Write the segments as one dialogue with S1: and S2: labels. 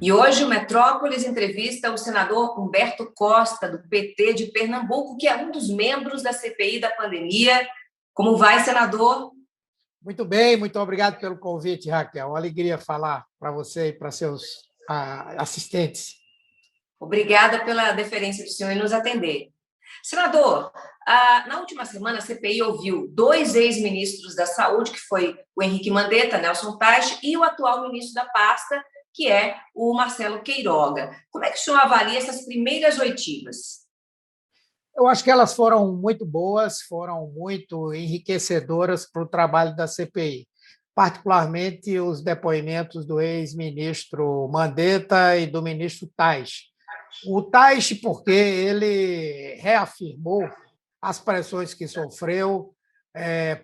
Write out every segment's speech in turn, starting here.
S1: E hoje o Metrópolis entrevista o senador Humberto Costa, do PT de Pernambuco, que é um dos membros da CPI da pandemia. Como vai, senador?
S2: Muito bem, muito obrigado pelo convite, Raquel. Uma alegria falar para você e para seus assistentes.
S1: Obrigada pela deferência do senhor em nos atender. Senador, na última semana a CPI ouviu dois ex-ministros da Saúde, que foi o Henrique Mandetta, Nelson Teich, e o atual ministro da pasta, que é o Marcelo Queiroga. Como é que o senhor avalia essas primeiras oitivas?
S2: Eu acho que elas foram muito boas, foram muito enriquecedoras para o trabalho da CPI, particularmente os depoimentos do ex-ministro Mandetta e do ministro Teich. O Teich, porque ele reafirmou as pressões que sofreu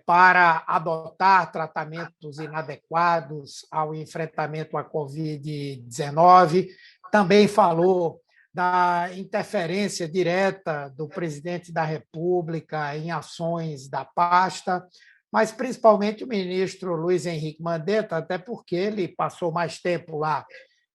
S2: para adotar tratamentos inadequados ao enfrentamento à Covid-19, também falou da interferência direta do presidente da República em ações da pasta, mas principalmente o ministro Luiz Henrique Mandetta, até porque ele passou mais tempo lá.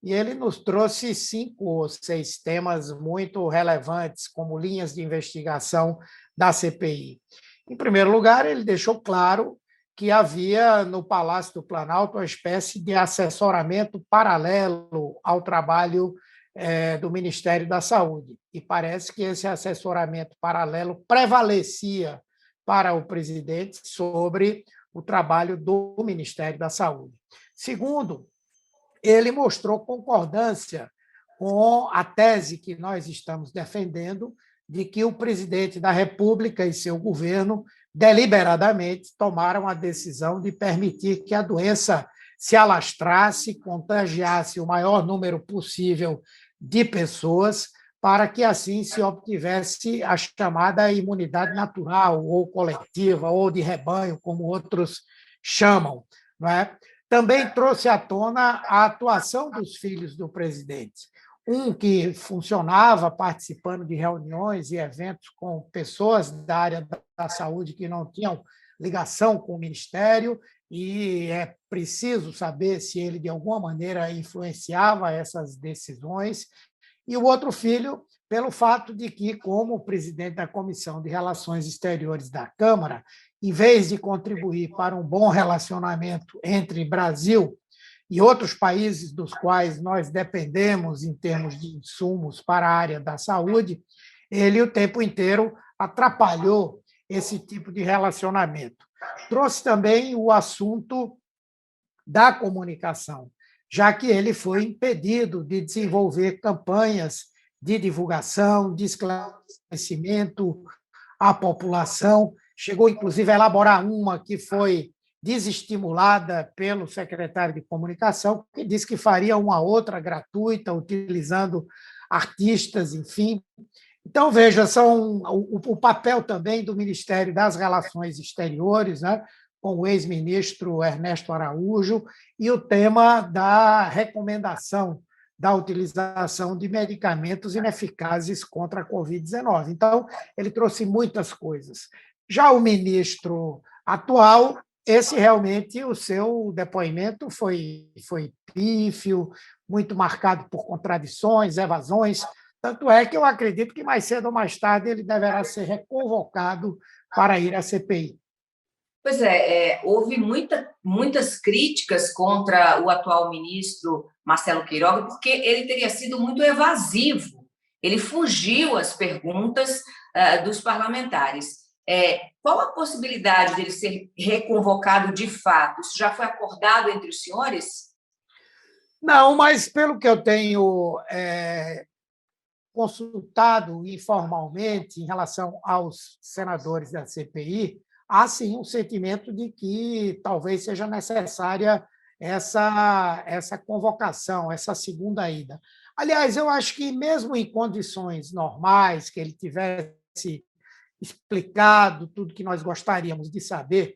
S2: E ele nos trouxe 5 ou 6 temas muito relevantes, como linhas de investigação da CPI. Em primeiro lugar, ele deixou claro que havia no Palácio do Planalto uma espécie de assessoramento paralelo ao trabalho do Ministério da Saúde. E parece que esse assessoramento paralelo prevalecia para o presidente sobre o trabalho do Ministério da Saúde. Segundo, ele mostrou concordância com a tese que nós estamos defendendo de que o presidente da República e seu governo deliberadamente tomaram a decisão de permitir que a doença se alastrasse, contagiasse o maior número possível de pessoas, para que assim se obtivesse a chamada imunidade natural, ou coletiva, ou de rebanho, como outros chamam. Não é? Também trouxe à tona a atuação dos filhos do presidente. Um que funcionava participando de reuniões e eventos com pessoas da área da saúde que não tinham ligação com o Ministério, e é preciso saber se ele, de alguma maneira, influenciava essas decisões. E o outro filho, pelo fato de que, como presidente da Comissão de Relações Exteriores da Câmara, em vez de contribuir para um bom relacionamento entre Brasil e outros países dos quais nós dependemos em termos de insumos para a área da saúde, ele o tempo inteiro atrapalhou esse tipo de relacionamento. Trouxe também o assunto da comunicação, já que ele foi impedido de desenvolver campanhas de divulgação, de esclarecimento à população. Chegou, inclusive, a elaborar uma que foi desestimulada pelo secretário de Comunicação, que disse que faria uma outra gratuita, utilizando artistas, enfim. Então, veja, são o papel também do Ministério das Relações Exteriores, né, com o ex-ministro Ernesto Araújo, e o tema da recomendação da utilização de medicamentos ineficazes contra a Covid-19. Então, ele trouxe muitas coisas. Já o ministro atual, esse realmente, o seu depoimento foi pífio, muito marcado por contradições, evasões. Tanto é que eu acredito que mais cedo ou mais tarde ele deverá ser reconvocado para ir à CPI.
S1: Pois é, houve muitas críticas contra o atual ministro Marcelo Queiroga, porque ele teria sido muito evasivo. Ele fugiu às perguntas dos parlamentares. Qual a possibilidade dele ser reconvocado de fato? Isso já foi acordado entre os senhores?
S2: Não, mas pelo que eu tenho consultado informalmente em relação aos senadores da CPI, há sim um sentimento de que talvez seja necessária essa convocação, essa segunda ida. Aliás, eu acho que mesmo em condições normais, que ele tivesse explicado tudo que nós gostaríamos de saber,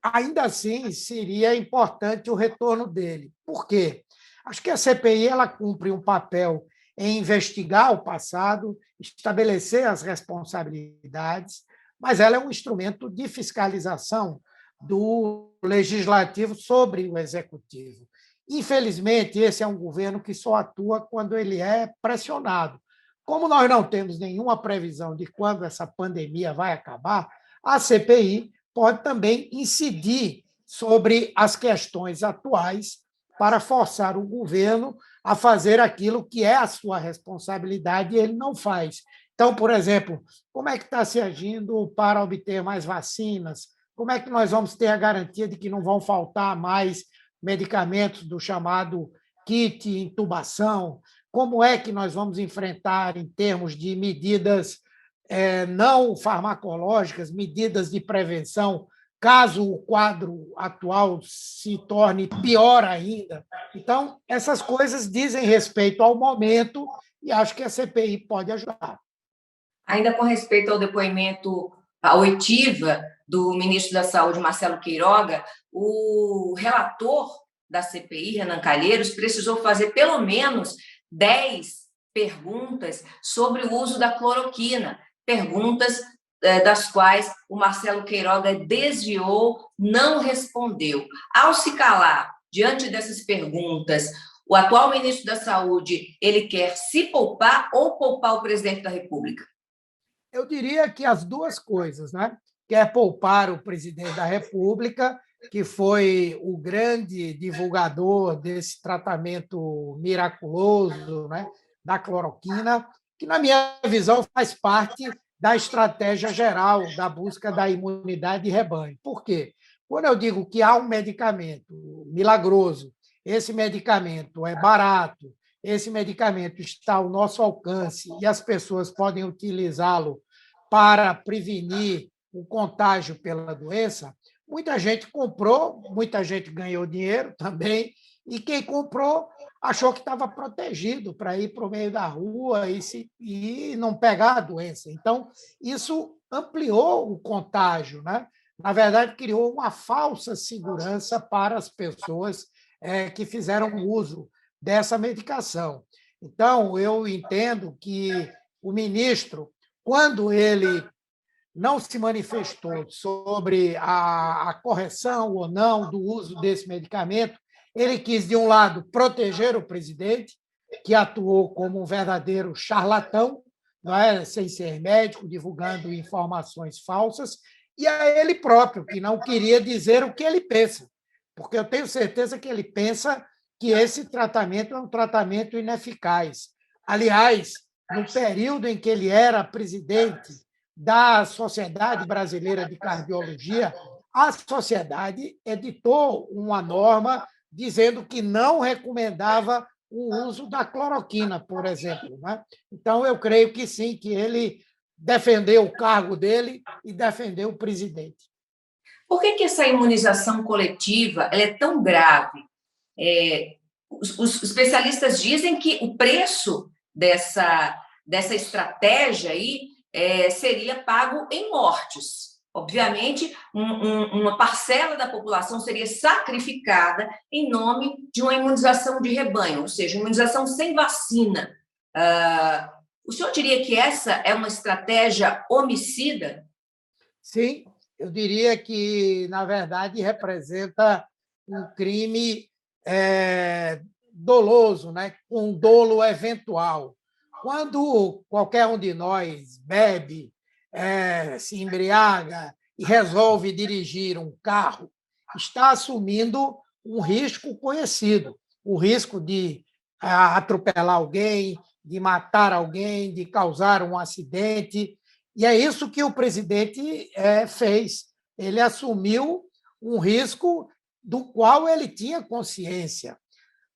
S2: ainda assim seria importante o retorno dele. Por quê? Acho que a CPI ela cumpre um papel em investigar o passado, estabelecer as responsabilidades, mas ela é um instrumento de fiscalização do legislativo sobre o executivo. Infelizmente, esse é um governo que só atua quando ele é pressionado. Como nós não temos nenhuma previsão de quando essa pandemia vai acabar, a CPI pode também incidir sobre as questões atuais para forçar o governo a fazer aquilo que é a sua responsabilidade e ele não faz. Então, por exemplo, como é que está se agindo para obter mais vacinas? Como é que nós vamos ter a garantia de que não vão faltar mais medicamentos do chamado kit intubação? Como é que nós vamos enfrentar, em termos de medidas não farmacológicas, medidas de prevenção, caso o quadro atual se torne pior ainda? Então, essas coisas dizem respeito ao momento e acho que a CPI pode ajudar.
S1: Ainda com respeito ao depoimento, à oitiva do ministro da Saúde, Marcelo Queiroga, o relator da CPI, Renan Calheiros, precisou fazer pelo menos 10 perguntas sobre o uso da cloroquina, perguntas das quais o Marcelo Queiroga desviou, não respondeu. Ao se calar diante dessas perguntas, o atual ministro da Saúde, ele quer se poupar ou poupar o presidente da República?
S2: Eu diria que as duas coisas, né? Quer poupar o presidente da República, que foi o grande divulgador desse tratamento miraculoso, né, da cloroquina, que, na minha visão, faz parte da estratégia geral da busca da imunidade de rebanho. Por quê? Quando eu digo que há um medicamento milagroso, esse medicamento é barato, esse medicamento está ao nosso alcance e as pessoas podem utilizá-lo para prevenir o contágio pela doença, muita gente comprou, muita gente ganhou dinheiro também, e quem comprou achou que estava protegido para ir para o meio da rua e não pegar a doença. Então, isso ampliou o contágio, né? Na verdade, criou uma falsa segurança para as pessoas que fizeram uso dessa medicação. Então, eu entendo que o ministro, quando ele não se manifestou sobre a correção ou não do uso desse medicamento, ele quis, de um lado, proteger o presidente, que atuou como um verdadeiro charlatão, não é? Sem ser médico, divulgando informações falsas, e a ele próprio, que não queria dizer o que ele pensa, porque eu tenho certeza que ele pensa que esse tratamento é um tratamento ineficaz. Aliás, no período em que ele era presidente da Sociedade Brasileira de Cardiologia, a sociedade editou uma norma dizendo que não recomendava o uso da cloroquina, por exemplo. Né? Então, eu creio que sim, que ele defendeu o cargo dele e defendeu o presidente.
S1: Por que essa imunização coletiva ela é tão grave? Os especialistas dizem que o preço dessa estratégia aí seria pago em mortes. Obviamente, uma parcela da população seria sacrificada em nome de uma imunização de rebanho, ou seja, imunização sem vacina. O senhor diria que essa é uma estratégia homicida?
S2: Sim, eu diria que, na verdade, representa um crime doloso, né? Um dolo eventual. Quando qualquer um de nós bebe, se embriaga e resolve dirigir um carro, está assumindo um risco conhecido, o risco de atropelar alguém, de matar alguém, de causar um acidente. E é isso que o presidente fez. Ele assumiu um risco do qual ele tinha consciência.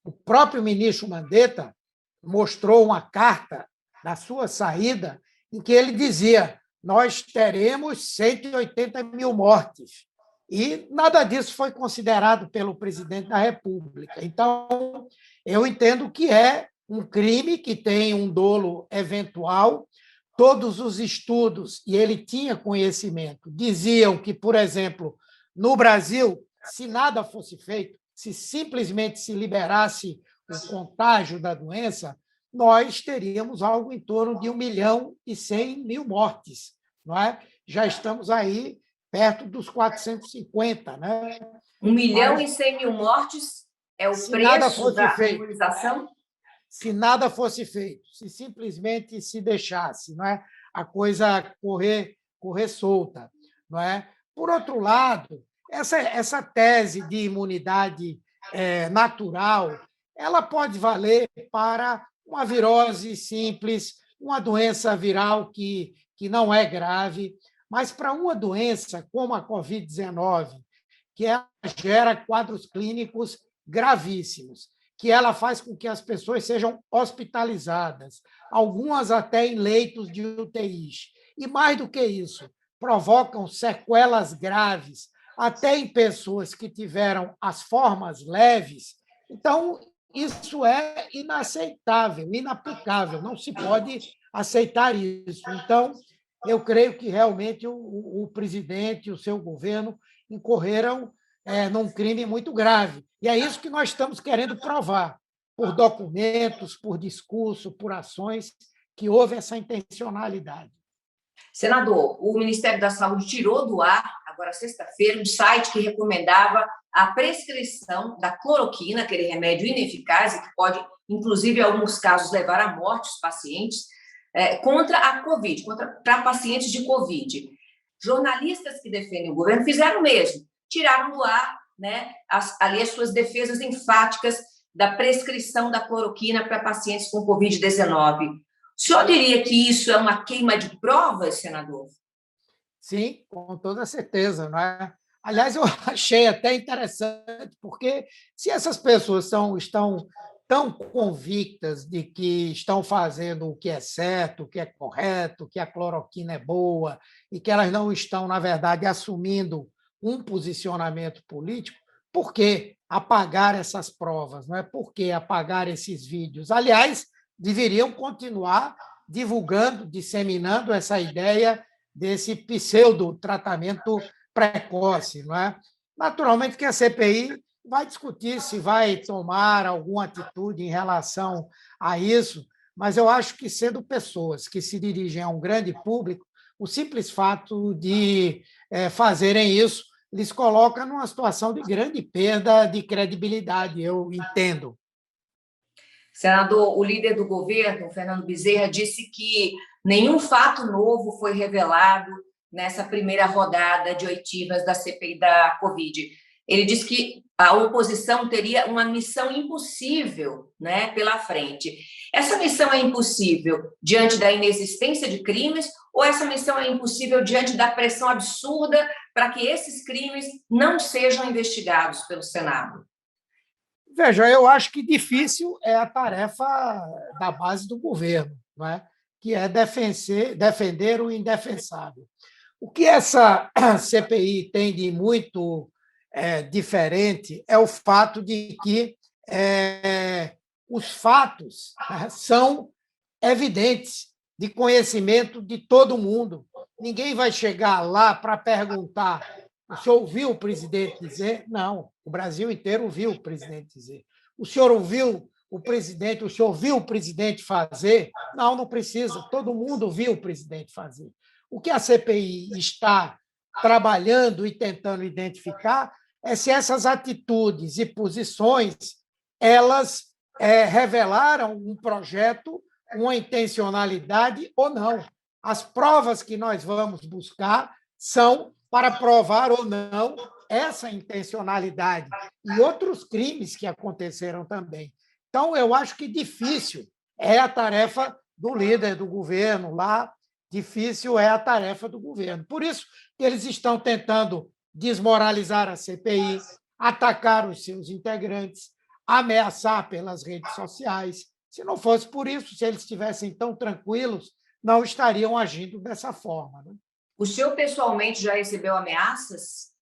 S2: O próprio ministro Mandetta mostrou uma carta na sua saída em que ele dizia: nós teremos 180 mil mortes. E nada disso foi considerado pelo presidente da República. Então, eu entendo que é um crime que tem um dolo eventual. Todos os estudos, e ele tinha conhecimento, diziam que, por exemplo, no Brasil, se nada fosse feito, se simplesmente se liberasse o contágio da doença, nós teríamos algo em torno de 1.100.000 mortes. Não é? Já estamos aí perto dos 450. Né?
S1: 1.100.000 mortes É o
S2: se nada
S1: preço
S2: fosse
S1: da
S2: feito.
S1: imunização?
S2: Se nada fosse feito, se simplesmente se deixasse, não é, a coisa correr solta, não é? Por outro lado, essa tese de imunidade natural, ela pode valer para uma virose simples, uma doença viral que não é grave, mas para uma doença como a Covid-19, que ela gera quadros clínicos gravíssimos, que ela faz com que as pessoas sejam hospitalizadas, algumas até em leitos de UTIs. E mais do que isso, provocam sequelas graves, até em pessoas que tiveram as formas leves. Então, isso é inaceitável, inaplicável, não se pode aceitar isso. Então, eu creio que realmente o presidente e o seu governo incorreram num crime muito grave. E é isso que nós estamos querendo provar, por documentos, por discurso, por ações, que houve essa intencionalidade.
S1: Senador, o Ministério da Saúde tirou do ar, agora sexta-feira, um site que recomendava a prescrição da cloroquina, aquele remédio ineficaz e que pode, inclusive, em alguns casos, levar à morte os pacientes, contra a Covid, para pacientes de Covid. Jornalistas que defendem o governo fizeram o mesmo, tiraram do ar, né, ali as suas defesas enfáticas da prescrição da cloroquina para pacientes com Covid-19. O senhor diria que isso é uma queima de provas, senador?
S2: Sim, com toda certeza, não é? Aliás, eu achei até interessante, porque se essas pessoas estão tão convictas de que estão fazendo o que é certo, o que é correto, que a cloroquina é boa, e que elas não estão, na verdade, assumindo um posicionamento político, por que apagar essas provas? Não é? Por que apagar esses vídeos? Aliás, deveriam continuar divulgando, disseminando essa ideia desse pseudo-tratamento precoce. Não é? Naturalmente que a CPI vai discutir se vai tomar alguma atitude em relação a isso, mas eu acho que, sendo pessoas que se dirigem a um grande público, o simples fato de fazerem isso lhes coloca numa situação de grande perda de credibilidade, eu entendo.
S1: Senador, o líder do governo, Fernando Bezerra, disse que nenhum fato novo foi revelado nessa primeira rodada de oitivas da CPI da Covid. Ele disse que a oposição teria uma missão impossível, né, pela frente. Essa missão é impossível diante da inexistência de crimes ou essa missão é impossível diante da pressão absurda para que esses crimes não sejam investigados pelo Senado?
S2: Veja, eu acho que difícil é a tarefa da base do governo, não é? Que é defender o indefensável. O que essa CPI tem de muito diferente é o fato de que os fatos são evidentes, de conhecimento de todo mundo. Ninguém vai chegar lá para perguntar: o senhor ouviu o presidente dizer? Não, o Brasil inteiro ouviu o presidente dizer. O senhor ouviu o presidente, o senhor viu o presidente fazer? Não, não precisa, todo mundo viu o presidente fazer. O que a CPI está trabalhando e tentando identificar é se essas atitudes e posições elas revelaram um projeto, uma intencionalidade ou não. As provas que nós vamos buscar são para provar ou não essa intencionalidade e outros crimes que aconteceram também. Então, eu acho que difícil é a tarefa do líder do governo lá, difícil é a tarefa do governo. Por isso que eles estão tentando desmoralizar a CPI, atacar os seus integrantes, ameaçar pelas redes sociais. Se não fosse por isso, se eles estivessem tão tranquilos, não estariam agindo dessa forma. Né?
S1: O senhor pessoalmente já recebeu ameaças?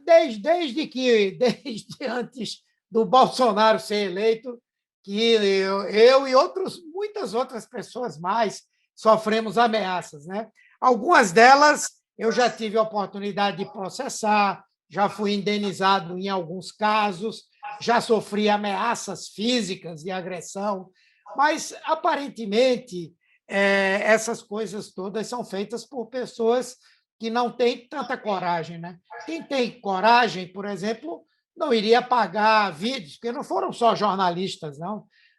S2: Desde antes do Bolsonaro ser eleito, que eu e muitas outras pessoas mais sofremos ameaças. Né? Algumas delas eu já tive a oportunidade de processar, já fui indenizado em alguns casos, já sofri ameaças físicas de agressão, mas, aparentemente, essas coisas todas são feitas por pessoas que não têm tanta coragem. Né? Quem tem coragem, por exemplo, não iria apagar vídeos, porque não foram só jornalistas,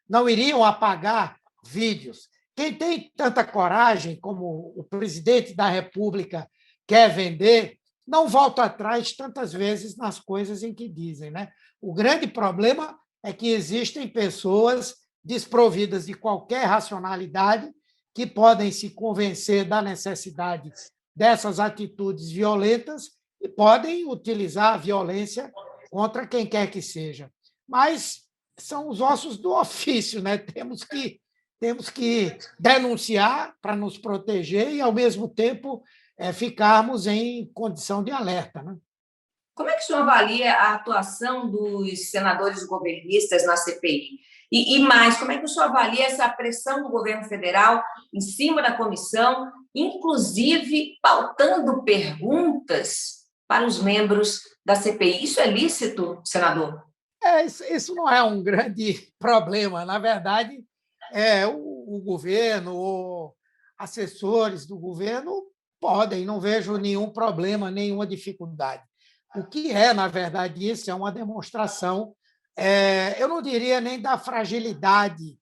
S2: não iriam apagar vídeos. Quem tem tanta coragem, como o presidente da República quer vender, não volta atrás tantas vezes nas coisas em que dizem, né? O grande problema é que existem pessoas desprovidas de qualquer racionalidade que podem se convencer da necessidade dessas atitudes violentas e podem utilizar a violência contra quem quer que seja. Mas são os ossos do ofício, né? Temos que denunciar para nos proteger e, ao mesmo tempo, ficarmos em condição de alerta, né?
S1: Como é que o senhor avalia a atuação dos senadores governistas na CPI? E mais, como é que o senhor avalia essa pressão do governo federal em cima da comissão, inclusive pautando perguntas para os membros da CPI? Isso é lícito, senador?
S2: Isso não é um grande problema. Na verdade, o governo ou assessores do governo podem, não vejo nenhum problema, nenhuma dificuldade. O que é, na verdade, isso é uma demonstração, eu não diria nem da fragilidade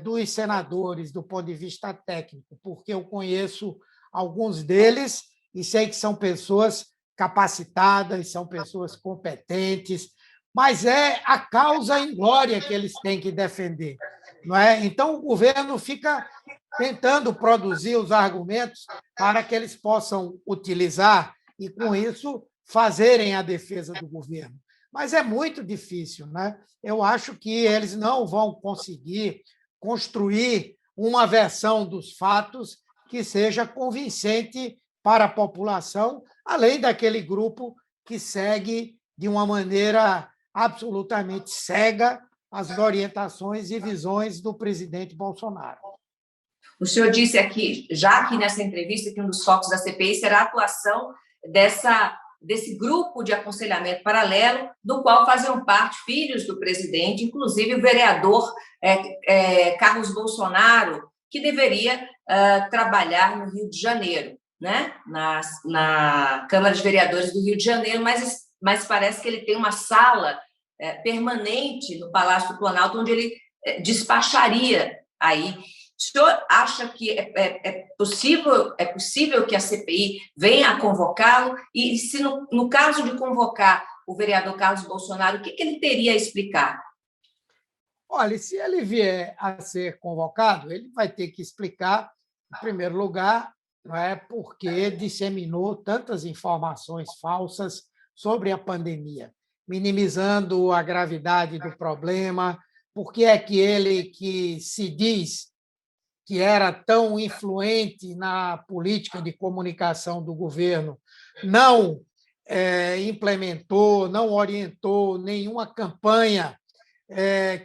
S2: dos senadores do ponto de vista técnico, porque eu conheço alguns deles e sei que são pessoas capacitadas, são pessoas competentes, mas é a causa em glória que eles têm que defender, não é? Então, o governo fica tentando produzir os argumentos para que eles possam utilizar e, com isso, fazerem a defesa do governo. Mas é muito difícil, né? Eu acho que eles não vão conseguir construir uma versão dos fatos que seja convincente para a população, além daquele grupo que segue de uma maneira absolutamente cega as orientações e visões do presidente Bolsonaro.
S1: O senhor disse aqui, já aqui nessa entrevista, que um dos focos da CPI será a atuação desse grupo de aconselhamento paralelo, do qual faziam parte filhos do presidente, inclusive o vereador Carlos Bolsonaro, que deveria trabalhar no Rio de Janeiro, né? na Câmara de Vereadores do Rio de Janeiro, mas parece que ele tem uma sala permanente no Palácio do Planalto, onde ele despacharia aí. O senhor acha que é possível que a CPI venha a convocá-lo? E se, no caso de convocar o vereador Carlos Bolsonaro, o que ele teria a explicar?
S2: Olha, se ele vier a ser convocado, ele vai ter que explicar, em primeiro lugar, não é porque disseminou tantas informações falsas sobre a pandemia, minimizando a gravidade do problema, porque é que ele, que se diz que era tão influente na política de comunicação do governo, não implementou, não orientou nenhuma campanha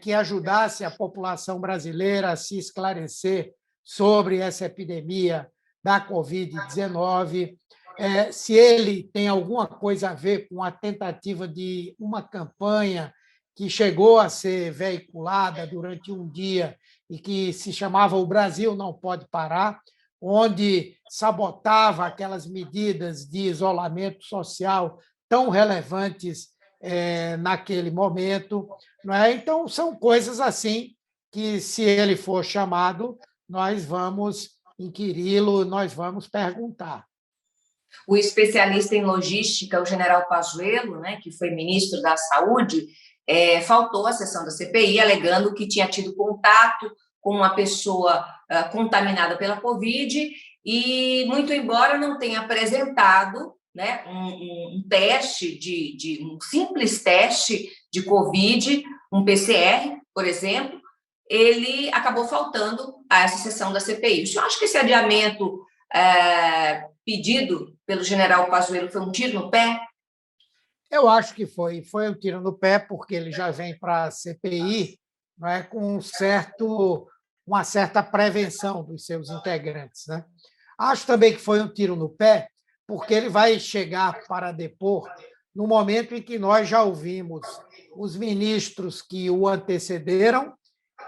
S2: que ajudasse a população brasileira a se esclarecer sobre essa epidemia da Covid-19, se ele tem alguma coisa a ver com a tentativa de uma campanha que chegou a ser veiculada durante um dia e que se chamava O Brasil Não Pode Parar, onde sabotava aquelas medidas de isolamento social tão relevantes naquele momento. Não é? Então, são coisas assim que, se ele for chamado, nós vamos inquiri-lo, nós vamos perguntar.
S1: O especialista em logística, o general Pazuello, né, que foi ministro da Saúde, faltou à sessão da CPI, alegando que tinha tido contato com uma pessoa contaminada pela Covid e, muito embora não tenha apresentado, né, um teste, um simples teste de Covid, um PCR, por exemplo, ele acabou faltando a essa sessão da CPI. O senhor acha que esse adiamento pedido pelo general Pazuello foi um tiro no pé?
S2: Eu acho que foi um tiro no pé, porque ele já vem para a CPI, não é, com uma certa prevenção dos seus integrantes, né? Acho também que foi um tiro no pé, porque ele vai chegar para depor no momento em que nós já ouvimos os ministros que o antecederam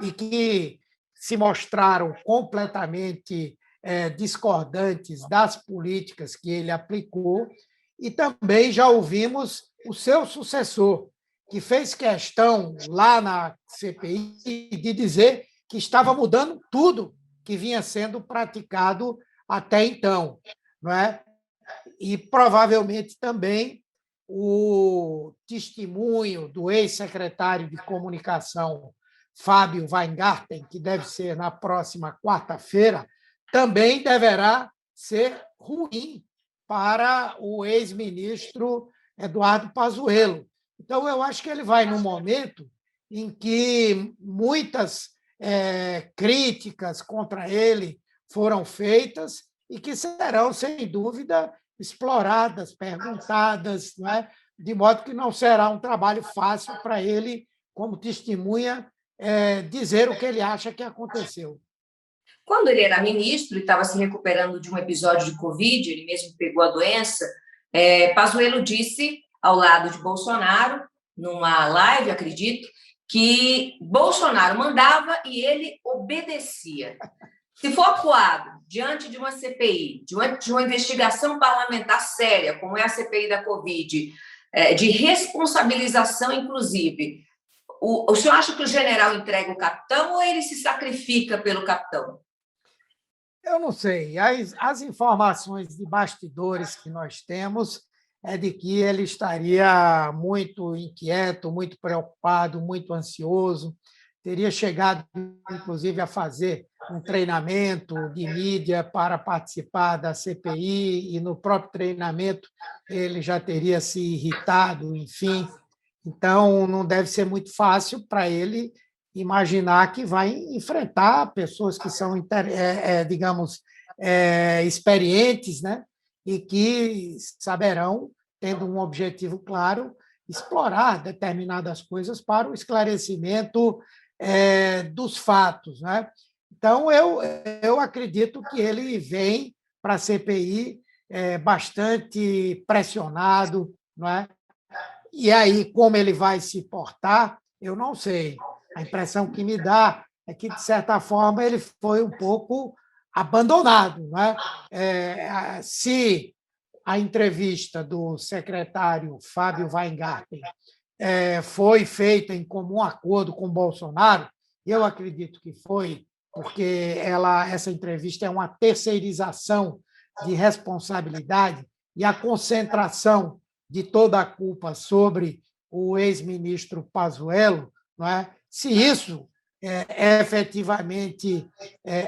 S2: e que se mostraram completamente discordantes das políticas que ele aplicou, e também já ouvimos o seu sucessor, que fez questão lá na CPI de dizer que estava mudando tudo que vinha sendo praticado até então, não é? E provavelmente também o testemunho do ex-secretário de Comunicação, Fábio Weingarten, que deve ser na próxima quarta-feira, também deverá ser ruim para o ex-ministro Eduardo Pazuello. Então, eu acho que ele vai num momento em que muitas críticas contra ele foram feitas e que serão, sem dúvida, exploradas, perguntadas, não é? De modo que não será um trabalho fácil para ele, como testemunha, dizer o que ele acha que aconteceu.
S1: Quando ele era ministro e estava se recuperando de um episódio de Covid, ele mesmo pegou a doença, Pazuello disse, ao lado de Bolsonaro, numa live, acredito, que Bolsonaro mandava e ele obedecia. Se for acuado diante de uma CPI, de uma investigação parlamentar séria, como é a CPI da Covid, de responsabilização, inclusive, o senhor acha que o general entrega o capitão ou ele se sacrifica pelo capitão?
S2: Eu não sei. As informações de bastidores que nós temos é de que ele estaria muito inquieto, muito preocupado, muito ansioso. Teria chegado, inclusive, a fazer um treinamento de mídia para participar da CPI, e no próprio treinamento ele já teria se irritado, enfim. Então, não deve ser muito fácil para ele imaginar que vai enfrentar pessoas que são, digamos, experientes, né? E que saberão, tendo um objetivo claro, explorar determinadas coisas para o esclarecimento dos fatos, né? Então, eu acredito que ele vem para a CPI bastante pressionado, não é? E aí, como ele vai se portar, eu não sei. A impressão que me dá é que, de certa forma, ele foi um pouco abandonado. Não é? Se a entrevista do secretário Fábio Weingarten foi feita em comum acordo com Bolsonaro, eu acredito que foi, porque essa entrevista é uma terceirização de responsabilidade e a concentração de toda a culpa sobre o ex-ministro Pazuello, não é? Se isso efetivamente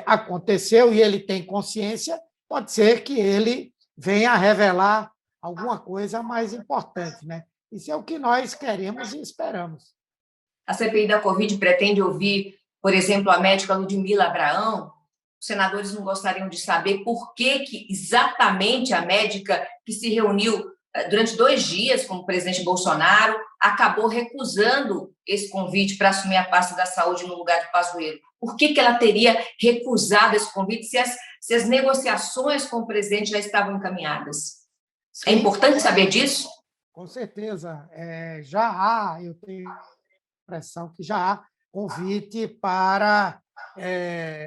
S2: aconteceu e ele tem consciência, pode ser que ele venha a revelar alguma coisa mais importante, né? Isso é o que nós queremos e esperamos.
S1: A CPI da Covid pretende ouvir, por exemplo, a médica Ludmila Abraão. Os senadores não gostariam de saber por que exatamente a médica que se reuniu durante 2 dias com o presidente Bolsonaro acabou recusando esse convite para assumir a pasta da saúde no lugar de Pazuello. Por que ela teria recusado esse convite se as negociações com o presidente já estavam encaminhadas? Sim. É importante saber disso?
S2: Com certeza. Eu tenho a impressão que já há convite para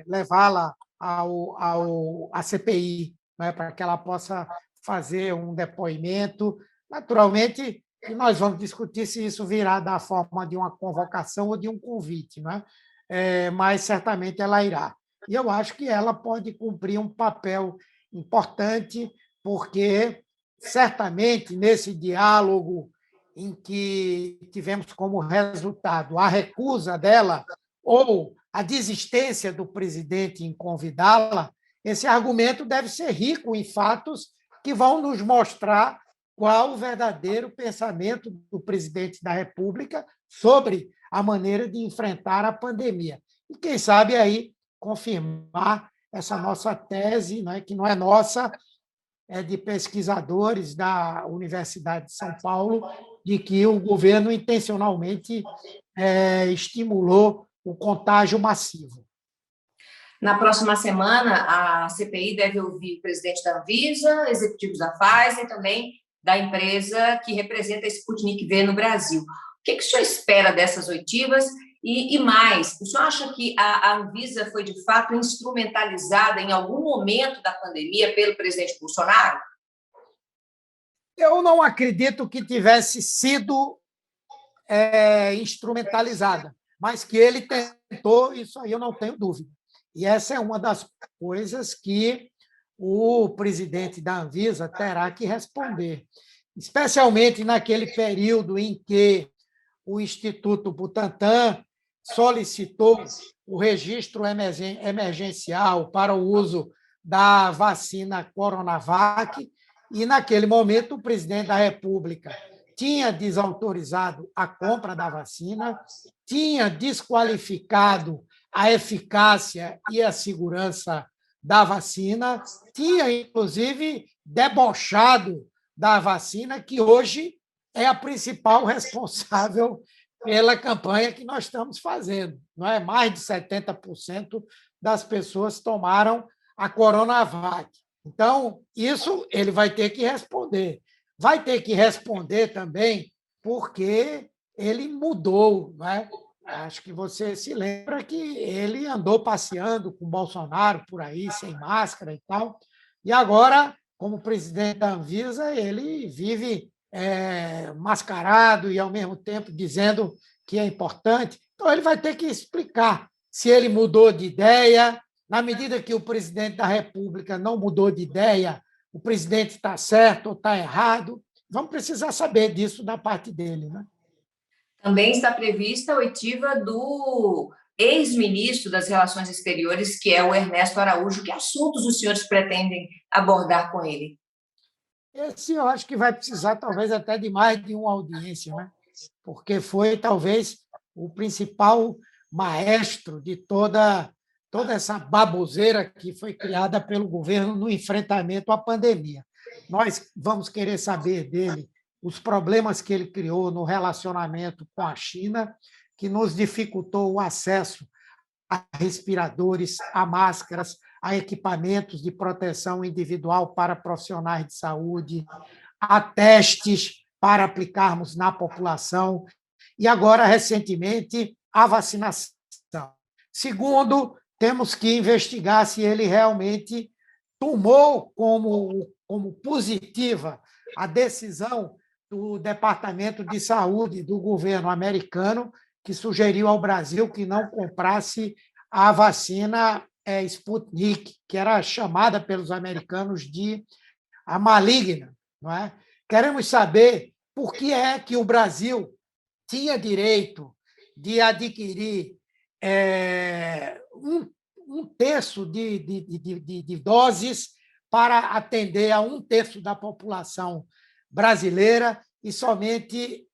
S2: levá-la à CPI, né, para que ela possa fazer um depoimento. Naturalmente, e nós vamos discutir se isso virá da forma de uma convocação ou de um convite, não é? Mas certamente ela irá. E eu acho que ela pode cumprir um papel importante, porque certamente nesse diálogo em que tivemos como resultado a recusa dela ou a desistência do presidente em convidá-la, esse argumento deve ser rico em fatos que vão nos mostrar qual o verdadeiro pensamento do presidente da República sobre a maneira de enfrentar a pandemia. E, quem sabe, aí confirmar essa nossa tese, né, que não é nossa, é de pesquisadores da Universidade de São Paulo, de que o governo intencionalmente estimulou o contágio massivo.
S1: Na próxima semana, a CPI deve ouvir o presidente da Anvisa, executivos da Pfizer e também da empresa que representa a Sputnik V no Brasil. O que o senhor espera dessas oitivas? E mais, o senhor acha que a Anvisa foi, de fato, instrumentalizada em algum momento da pandemia pelo presidente Bolsonaro?
S2: Eu não acredito que tivesse sido instrumentalizada, mas que ele tentou, isso aí eu não tenho dúvida. E essa é uma das coisas que o presidente da Anvisa terá que responder, especialmente naquele período em que o Instituto Butantan solicitou o registro emergencial para o uso da vacina Coronavac, e, naquele momento, o presidente da República tinha desautorizado a compra da vacina, tinha desqualificado a eficácia e a segurança da vacina, tinha, inclusive, debochado da vacina, que hoje é a principal responsável pela campanha que nós estamos fazendo. Não é? Mais de 70% das pessoas tomaram a Coronavac. Então, isso ele vai ter que responder. Vai ter que responder também porque ele mudou. Não é? Acho que você se lembra que ele andou passeando com o Bolsonaro por aí, sem máscara e tal, e agora, como presidente da Anvisa, ele vive mascarado e, ao mesmo tempo, dizendo que é importante. Então, ele vai ter que explicar se ele mudou de ideia. Na medida que o presidente da República não mudou de ideia, o presidente está certo ou está errado. Vamos precisar saber disso da parte dele. Né?
S1: Também está prevista a oitiva do ex-ministro das Relações Exteriores, que é o Ernesto Araújo. Que assuntos os senhores pretendem abordar com ele?
S2: Esse eu acho que vai precisar, talvez, até de mais de uma audiência, né? Porque foi, talvez, o principal maestro de toda essa baboseira que foi criada pelo governo no enfrentamento à pandemia. Nós vamos querer saber dele os problemas que ele criou no relacionamento com a China, que nos dificultou o acesso a respiradores, a máscaras, a equipamentos de proteção individual para profissionais de saúde, a testes para aplicarmos na população e agora, recentemente, a vacinação. Segundo, temos que investigar se ele realmente tomou como positiva a decisão do Departamento de Saúde do governo americano, que sugeriu ao Brasil que não comprasse a vacina Sputnik, que era chamada pelos americanos de a maligna. Não é? Queremos saber por que é que o Brasil tinha direito de adquirir um terço de doses para atender a um terço da população brasileira e somente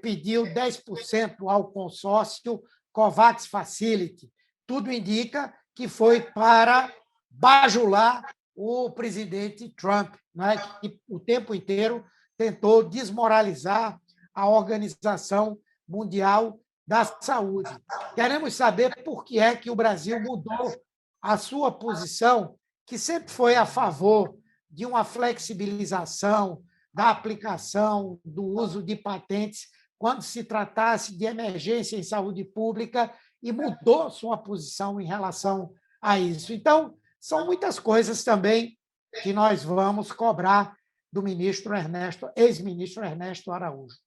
S2: pediu 10% ao consórcio COVAX Facility. Tudo indica que foi para bajular o presidente Trump, né, que o tempo inteiro tentou desmoralizar a Organização Mundial da Saúde. Queremos saber por que é que o Brasil mudou a sua posição, que sempre foi a favor de uma flexibilização da aplicação do uso de patentes quando se tratasse de emergência em saúde pública, e mudou sua posição em relação a isso. Então, são muitas coisas também que nós vamos cobrar do ex-ministro Ernesto Araújo.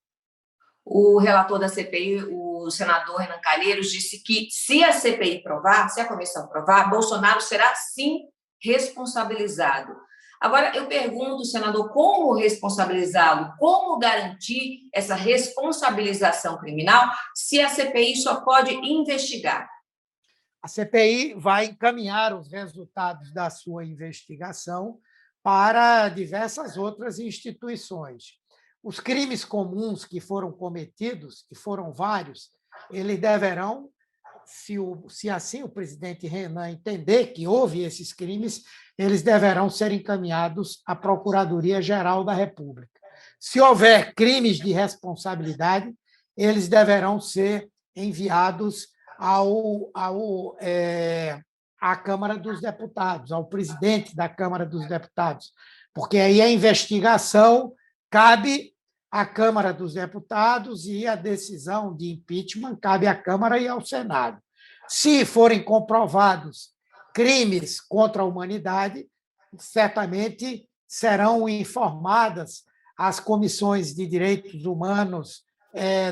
S1: O relator da CPI, o senador Renan Calheiros, disse que, se a CPI provar, se a comissão provar, Bolsonaro será, sim, responsabilizado. Agora, eu pergunto, senador, como responsabilizá-lo? Como garantir essa responsabilização criminal se a CPI só pode investigar?
S2: A CPI vai encaminhar os resultados da sua investigação para diversas outras instituições. Os crimes comuns que foram cometidos, que foram vários, eles deverão, se assim o presidente Renan entender que houve esses crimes, eles deverão ser encaminhados à Procuradoria-Geral da República. Se houver crimes de responsabilidade, eles deverão ser enviados à Câmara dos Deputados, ao presidente da Câmara dos Deputados, porque aí a investigação cabe à Câmara dos Deputados e a decisão de impeachment cabe à Câmara e ao Senado. Se forem comprovados crimes contra a humanidade, certamente serão informadas as comissões de direitos humanos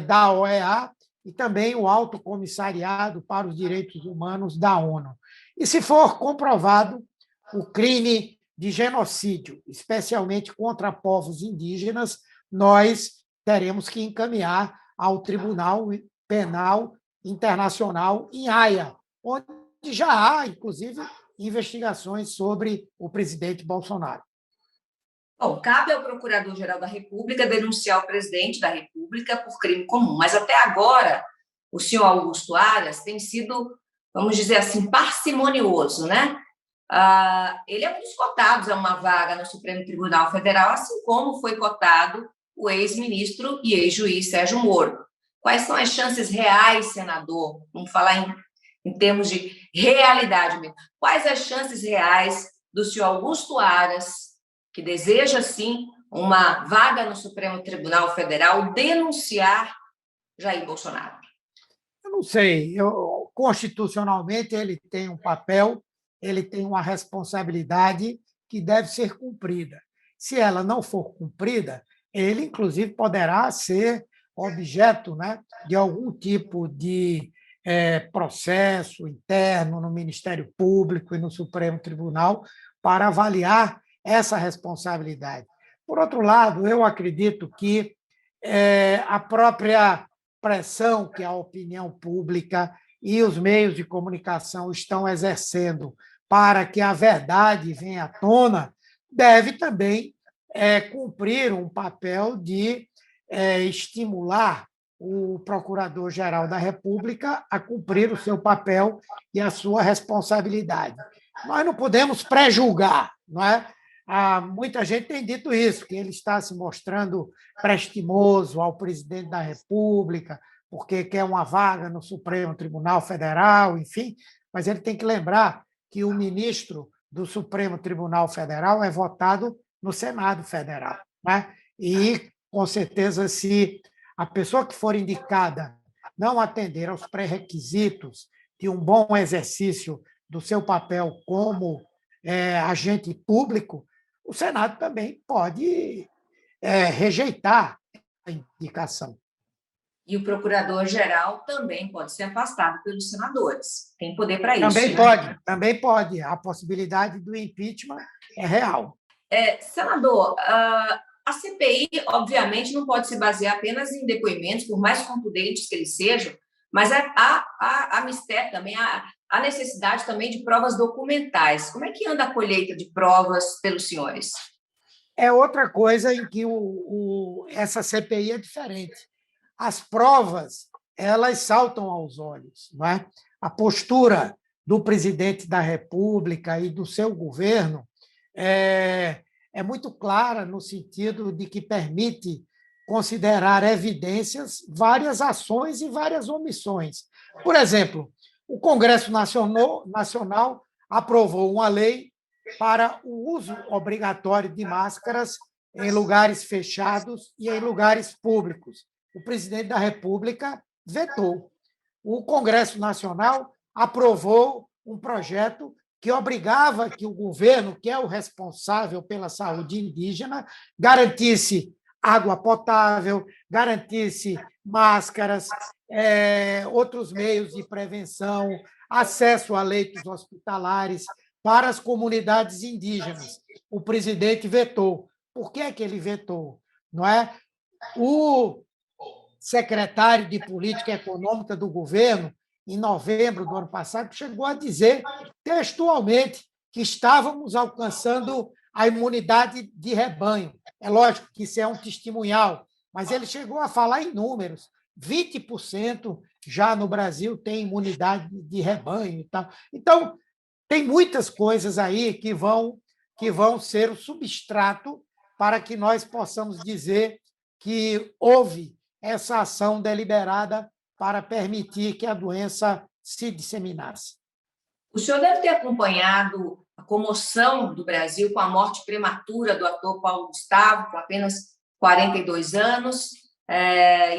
S2: da OEA e também o Alto Comissariado para os Direitos Humanos da ONU. E, se for comprovado o crime de genocídio, especialmente contra povos indígenas, nós teremos que encaminhar ao Tribunal Penal Internacional em Haia, onde já há, inclusive, investigações sobre o presidente Bolsonaro.
S1: Bom, cabe ao Procurador-Geral da República denunciar o presidente da República por crime comum, mas até agora o senhor Augusto Aras tem sido, vamos dizer assim, parcimonioso, né? Ele é um dos cotados a uma vaga no Supremo Tribunal Federal, assim como foi cotado o ex-ministro e ex-juiz Sérgio Moro. Quais são as chances reais, senador? Vamos falar em termos de realidade mesmo. Quais as chances reais do senhor Augusto Aras, que deseja, sim, uma vaga no Supremo Tribunal Federal, denunciar Jair Bolsonaro?
S2: Eu não sei. Constitucionalmente, ele tem um papel, ele tem uma responsabilidade que deve ser cumprida. Se ela não for cumprida, ele, inclusive, poderá ser objeto, né, de algum tipo de processo interno no Ministério Público e no Supremo Tribunal para avaliar essa responsabilidade. Por outro lado, eu acredito que a própria pressão que a opinião pública e os meios de comunicação estão exercendo para que a verdade venha à tona deve também cumprir um papel de estimular o Procurador-Geral da República a cumprir o seu papel e a sua responsabilidade. Nós não podemos pré-julgar, não é? Muita gente tem dito isso, que ele está se mostrando prestimoso ao presidente da República, porque quer uma vaga no Supremo Tribunal Federal, enfim, mas ele tem que lembrar que o ministro do Supremo Tribunal Federal é votado no Senado Federal, né? E, com certeza, se a pessoa que for indicada não atender aos pré-requisitos de um bom exercício do seu papel como agente público, o Senado também pode rejeitar a indicação.
S1: E o procurador-geral também pode ser afastado pelos senadores. Tem poder para isso.
S2: Também pode. A possibilidade do impeachment é real.
S1: Senador, a CPI, obviamente, não pode se basear apenas em depoimentos, por mais contundentes que eles sejam, mas há mistério também, há necessidade também de provas documentais. Como é que anda a colheita de provas pelos senhores?
S2: É outra coisa em que essa CPI é diferente. As provas, elas saltam aos olhos, não é? A postura do presidente da República e do seu governo é muito clara no sentido de que permite considerar evidências várias ações e várias omissões. Por exemplo, o Congresso Nacional aprovou uma lei para o uso obrigatório de máscaras em lugares fechados e em lugares públicos. O presidente da República vetou. O Congresso Nacional aprovou um projeto que obrigava que o governo, que é o responsável pela saúde indígena, garantisse água potável, garantisse máscaras, outros meios de prevenção, acesso a leitos hospitalares para as comunidades indígenas. O presidente vetou. Por que ele vetou? Não é? O secretário de Política Econômica do governo, em novembro do ano passado, chegou a dizer textualmente que estávamos alcançando a imunidade de rebanho. É lógico que isso é um testemunhal, mas ele chegou a falar em números. 20% já no Brasil tem imunidade de rebanho e tal. Então, tem muitas coisas aí que vão ser o substrato para que nós possamos dizer que houve essa ação deliberada para permitir que a doença se disseminasse.
S1: O senhor deve ter acompanhado a comoção do Brasil com a morte prematura do ator Paulo Gustavo, com apenas 42 anos.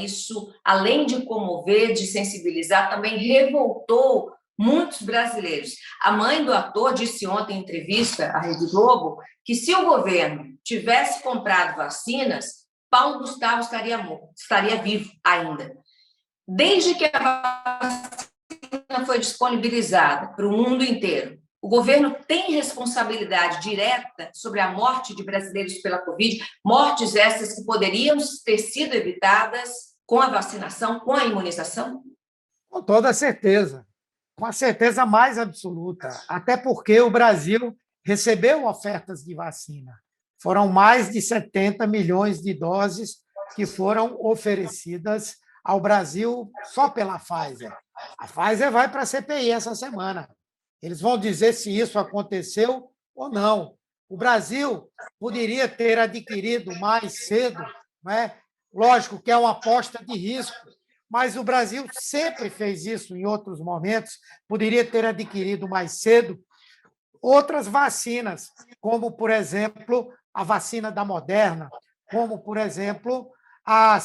S1: Isso, além de comover, de sensibilizar, também revoltou muitos brasileiros. A mãe do ator disse ontem em entrevista à Rede Globo que se o governo tivesse comprado vacinas, Paulo Gustavo estaria vivo ainda. Desde que a vacina foi disponibilizada para o mundo inteiro, o governo tem responsabilidade direta sobre a morte de brasileiros pela Covid, mortes essas que poderiam ter sido evitadas com a vacinação, com a imunização?
S2: Com toda certeza, com a certeza mais absoluta, até porque o Brasil recebeu ofertas de vacina. Foram mais de 70 milhões de doses que foram oferecidas ao Brasil só pela Pfizer. A Pfizer vai para a CPI essa semana. Eles vão dizer se isso aconteceu ou não. O Brasil poderia ter adquirido mais cedo, né? Lógico que é uma aposta de risco, mas o Brasil sempre fez isso em outros momentos, poderia ter adquirido mais cedo outras vacinas, como, por exemplo, a vacina da Moderna, como, por exemplo, a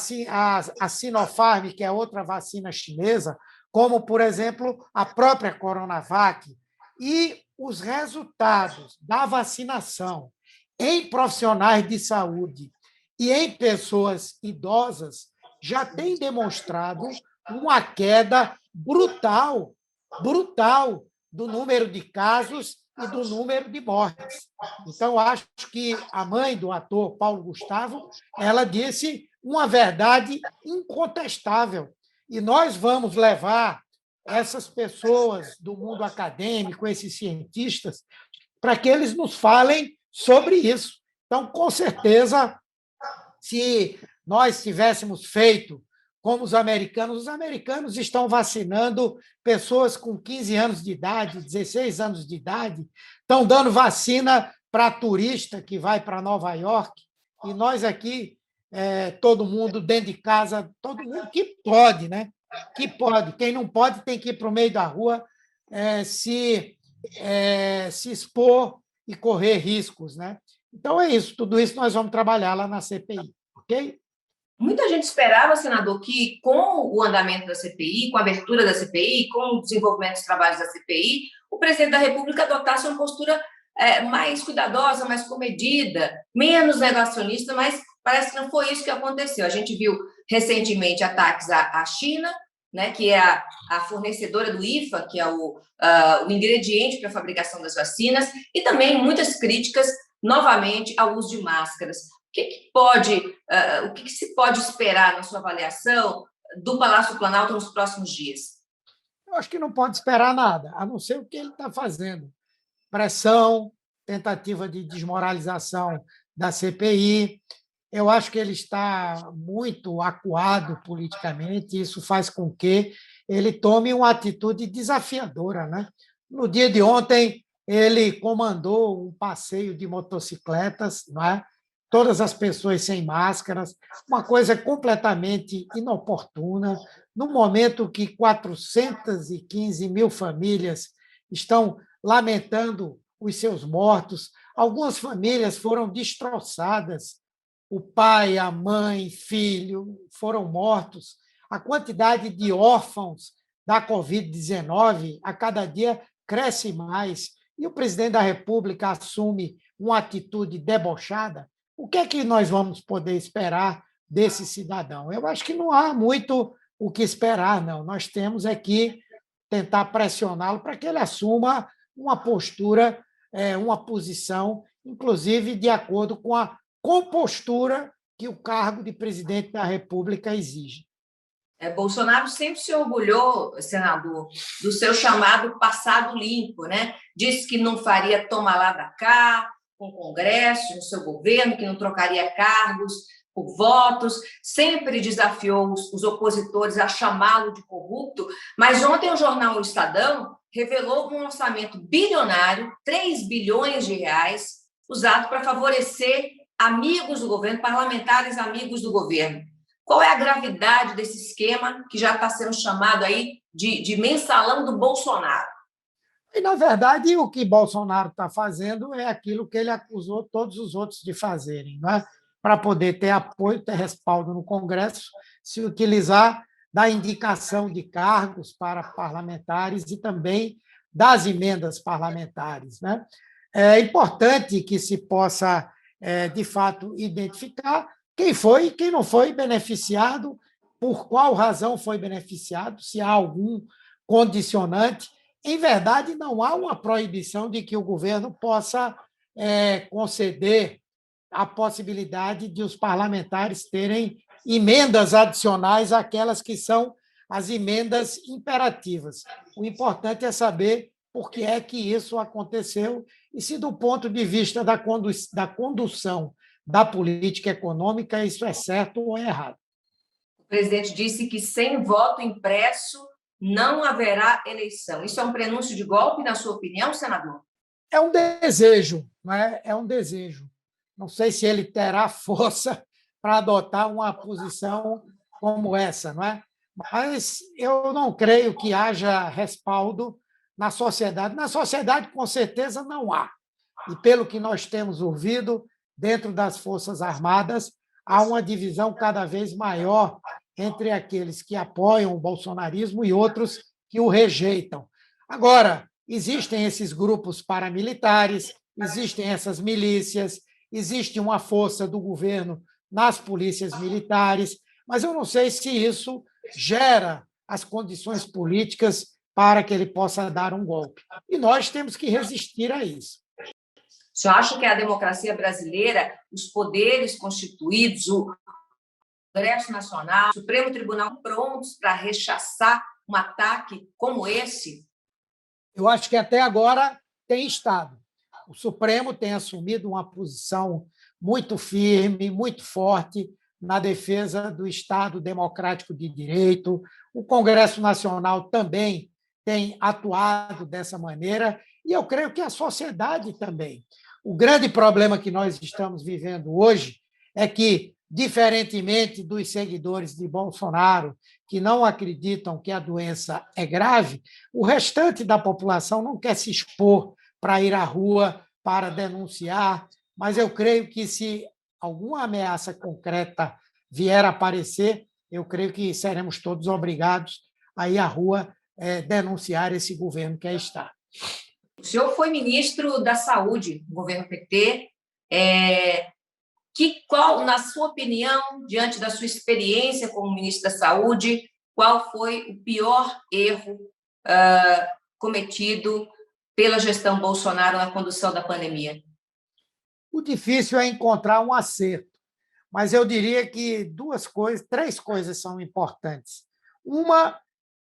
S2: Sinopharm, que é outra vacina chinesa, como, por exemplo, a própria Coronavac. E os resultados da vacinação em profissionais de saúde e em pessoas idosas já têm demonstrado uma queda brutal, brutal do número de casos e do número de mortes. Então, acho que a mãe do ator Paulo Gustavo, ela disse uma verdade incontestável. E nós vamos levar essas pessoas do mundo acadêmico, esses cientistas, para que eles nos falem sobre isso. Então, com certeza, se nós tivéssemos feito como os americanos estão vacinando pessoas com 15 anos de idade, 16 anos de idade, estão dando vacina para turista que vai para Nova York, e nós aqui, todo mundo dentro de casa, todo mundo que pode, né? Que pode. Quem não pode tem que ir para o meio da rua se expor e correr riscos, né? Então, é isso. Tudo isso nós vamos trabalhar lá na CPI, ok?
S1: Muita gente esperava, senador, que com o andamento da CPI, com a abertura da CPI, com o desenvolvimento dos trabalhos da CPI, o presidente da República adotasse uma postura mais cuidadosa, mais comedida, menos negacionista, mas parece que não foi isso que aconteceu. A gente viu recentemente ataques à China, né, que é a fornecedora do IFA, que é o ingrediente para a fabricação das vacinas, e também muitas críticas, novamente, ao uso de máscaras. O que se pode esperar na sua avaliação do Palácio Planalto nos próximos dias?
S2: Eu acho que não pode esperar nada, a não ser o que ele está fazendo. Pressão, tentativa de desmoralização da CPI. Eu acho que ele está muito acuado politicamente, e isso faz com que ele tome uma atitude desafiadora, né? No dia de ontem, ele comandou um passeio de motocicletas, não é? Todas as pessoas sem máscaras, uma coisa completamente inoportuna, no momento que 415 mil famílias estão lamentando os seus mortos, algumas famílias foram destroçadas, o pai, a mãe, filho foram mortos, a quantidade de órfãos da Covid-19 a cada dia cresce mais, e o presidente da República assume uma atitude debochada. O que é que nós vamos poder esperar desse cidadão? Eu acho que não há muito o que esperar, não. Nós temos que tentar pressioná-lo para que ele assuma uma postura, uma posição, inclusive de acordo com a compostura que o cargo de presidente da República exige.
S1: Bolsonaro sempre se orgulhou, senador, do seu chamado passado limpo, né? Disse que não faria toma lá da cá com o Congresso, no seu governo, que não trocaria cargos por votos, sempre desafiou os opositores a chamá-lo de corrupto, mas ontem o jornal O Estadão revelou um orçamento bilionário, 3 bilhões de reais, usado para favorecer amigos do governo, parlamentares amigos do governo. Qual é a gravidade desse esquema que já está sendo chamado aí de mensalão do Bolsonaro?
S2: E, na verdade, o que Bolsonaro está fazendo é aquilo que ele acusou todos os outros de fazerem, não é? Para poder ter apoio, ter respaldo no Congresso, se utilizar da indicação de cargos para parlamentares e também das emendas parlamentares, né? É importante que se possa de fato, identificar quem foi e quem não foi beneficiado, por qual razão foi beneficiado, se há algum condicionante. Em verdade, não há uma proibição de que o governo possa conceder a possibilidade de os parlamentares terem emendas adicionais àquelas que são as emendas imperativas. O importante é saber por que é que isso aconteceu e se, do ponto de vista da condução da política econômica, isso é certo ou é errado.
S1: O presidente disse que sem voto impresso não haverá eleição. Isso é um prenúncio de golpe, na sua opinião, senador?
S2: É um desejo, não é? É um desejo. Não sei se ele terá força para adotar uma posição como essa, não é? Mas eu não creio que haja respaldo na sociedade. Na sociedade, com certeza, não há. E, pelo que nós temos ouvido, dentro das Forças Armadas, há uma divisão cada vez maior entre aqueles que apoiam o bolsonarismo e outros que o rejeitam. Agora, existem esses grupos paramilitares, existem essas milícias, existe uma força do governo nas polícias militares, mas eu não sei se isso gera as condições políticas para que ele possa dar um golpe. E nós temos que resistir a isso.
S1: O senhor acha que a democracia brasileira, os poderes constituídos, o Congresso Nacional, o Supremo Tribunal, prontos para rechaçar um ataque como esse?
S2: Eu acho que até agora tem estado. O Supremo tem assumido uma posição muito firme, muito forte na defesa do Estado democrático de direito. O Congresso Nacional também tem atuado dessa maneira, e eu creio que a sociedade também. O grande problema que nós estamos vivendo hoje é que, diferentemente dos seguidores de Bolsonaro, que não acreditam que a doença é grave, o restante da população não quer se expor para ir à rua, para denunciar, mas eu creio que, se alguma ameaça concreta vier a aparecer, eu creio que seremos todos obrigados a ir à rua denunciar esse governo que aí está.
S1: O senhor foi ministro da Saúde no governo PT. Qual, na sua opinião, diante da sua experiência como ministro da Saúde, qual foi o pior erro cometido pela gestão Bolsonaro na condução da pandemia?
S2: O difícil é encontrar um acerto, mas eu diria que três coisas são importantes. Uma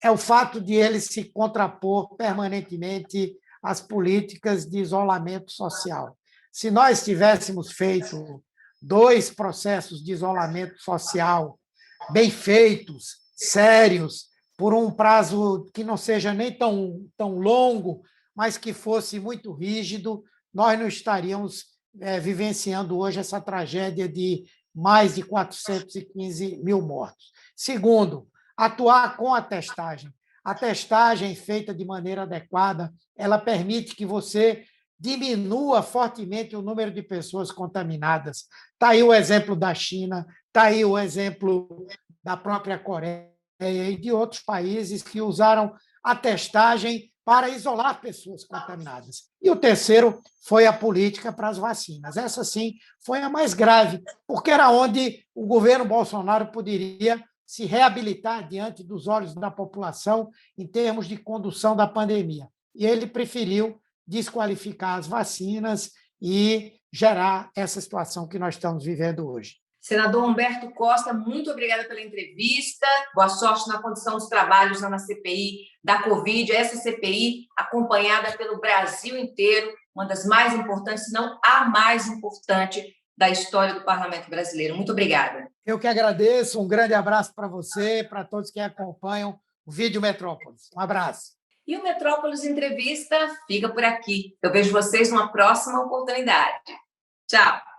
S2: é o fato de ele se contrapor permanentemente às políticas de isolamento social. Se nós tivéssemos feito 2 processos de isolamento social bem feitos, sérios, por um prazo que não seja nem tão longo, mas que fosse muito rígido, nós não estaríamos vivenciando hoje essa tragédia de mais de 415 mil mortos. Segundo, atuar com a testagem. A testagem feita de maneira adequada, ela permite que você diminua fortemente o número de pessoas contaminadas. Está aí o exemplo da China, está aí o exemplo da própria Coreia e de outros países que usaram a testagem para isolar pessoas contaminadas. E o terceiro foi a política para as vacinas. Essa, sim, foi a mais grave, porque era onde o governo Bolsonaro poderia se reabilitar diante dos olhos da população em termos de condução da pandemia. E ele preferiu desqualificar as vacinas e gerar essa situação que nós estamos vivendo hoje.
S1: Senador Humberto Costa, muito obrigada pela entrevista. Boa sorte na condução dos trabalhos na CPI da Covid. Essa CPI acompanhada pelo Brasil inteiro, uma das mais importantes, se não a mais importante da história do Parlamento brasileiro. Muito obrigada.
S2: Eu que agradeço. Um grande abraço para você, para todos que acompanham o Vídeo Metrópolis. Um abraço.
S1: E o Metrópolis Entrevista fica por aqui. Eu vejo vocês numa próxima oportunidade. Tchau!